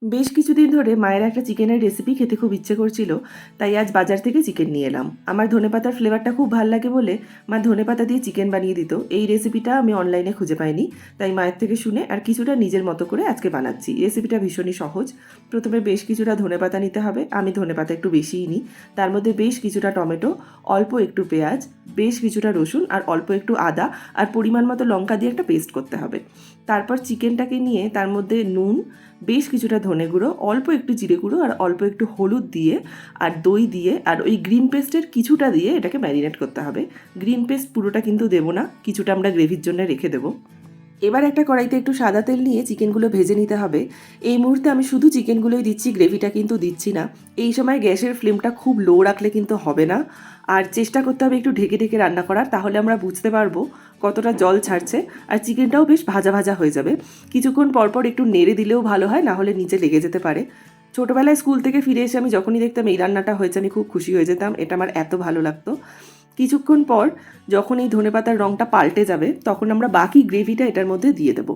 বেশ কিছুদিন ধরে মায়ের একটা চিকেনের রেসিপি খেতে খুব ইচ্ছে করছিল, তাই আজ বাজার থেকে চিকেন নিয়ে এলাম। আমার ধনেপাতার ফ্লেভারটা খুব ভালো লাগে বলে মা ধনেপাতা দিয়ে চিকেন বানিয়ে দিত। এই রেসিপিটা আমি অনলাইনে খুঁজে পাইনি, তাই মায়ের থেকে শুনে আর কিছুটা নিজের মতো করে আজকে বানাচ্ছি। রেসিপিটা ভীষণই সহজ। প্রথমে বেশ কিছুটা ধনেপাতা নিতে হবে, আমি ধনেপাতা একটু বেশিই নিই। তার মধ্যে বেশ কিছুটা টমেটো, অল্প একটু পেঁয়াজ, বেশ কিছুটা রসুন আর অল্প একটু আদা আর পরিমাণ মতো লঙ্কা দিয়ে একটা পেস্ট করতে হবে। তারপর চিকেনটাকে নিয়ে তার মধ্যে নুন, বেশ কিছুটা ধনে গুঁড়ো, অল্প একটু জিরে গুঁড়ো আর অল্প একটু হলুদ দিয়ে আর দই দিয়ে আর ওই গ্রিন পেস্টের কিছুটা দিয়ে এটাকে ম্যারিনেট করতে হবে। গ্রিন পেস্ট পুরোটা কিন্তু দেবো না, কিছুটা আমরা গ্রেভির জন্য রেখে দেবো। এবার একটা কড়াইতে একটু সাদা তেল নিয়ে চিকেনগুলো ভেজে নিতে হবে। এই মুহূর্তে আমি শুধু চিকেনগুলোই দিচ্ছি, গ্রেভিটা কিন্তু দিচ্ছি না। এই সময় গ্যাসের ফ্লেমটা খুব লো রাখলে কিন্তু হবে না, আর চেষ্টা করতে হবে একটু ঢেকে ঢেকে রান্না করার, তাহলে আমরা বুঝতে পারবো কতটা জল ছাড়ছে। আর চিকেনটাও বেশ ভাজা ভাজা হয়ে যাবে। কিছুক্ষণ পরপর একটু নেড়ে দিলেও ভালো হয়, না হলে নিচে লেগে যেতে পারে। ছোটোবেলায় স্কুল থেকে ফিরে এসে আমি যখনই দেখতাম এই রান্নাটা হয়েছে আমি খুব খুশি হয়ে যেতাম, এটা আমার এত ভালো লাগতো। কিছুক্ষণ পর যখন এই ধনেপাতার রঙটা পাল্টে যাবে তখন আমরা বাকি গ্রেভিটা এটার মধ্যে দিয়ে দেবো।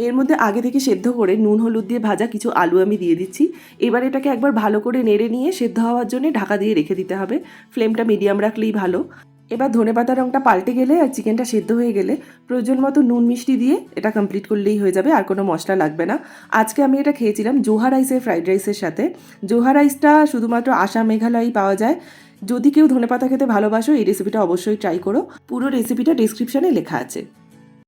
এর মধ্যে আগে থেকে সেদ্ধ করে নুন হলুদ দিয়ে ভাজা কিছু আলু আমি দিয়ে দিচ্ছি। এবার এটাকে একবার ভালো করে নেড়ে নিয়ে সেদ্ধ হওয়ার জন্য ঢাকা দিয়ে রেখে দিতে হবে। ফ্লেমটা মিডিয়াম রাখলেই ভালো। এবার ধনেপাতার রঙটা পাল্টে গেলে আর চিকেনটা সেদ্ধ হয়ে গেলে প্রয়োজন মতো নুন মিষ্টি দিয়ে এটা কমপ্লিট করলেই হয়ে যাবে, আর কোনো মশলা লাগবে না। আজকে আমি এটা খেয়েছিলাম জোহা রাইসের ফ্রাইড রাইসের সাথে। জোহা রাইসটা শুধুমাত্র আসাম মেঘালয়েই পাওয়া যায়। যদি কেউ ধনেপাতা খেতে ভালোবাসো এই রেসিপিটা অবশ্যই ট্রাই করো। পুরো রেসিপিটা ডেসক্রিপশনে লেখা আছে।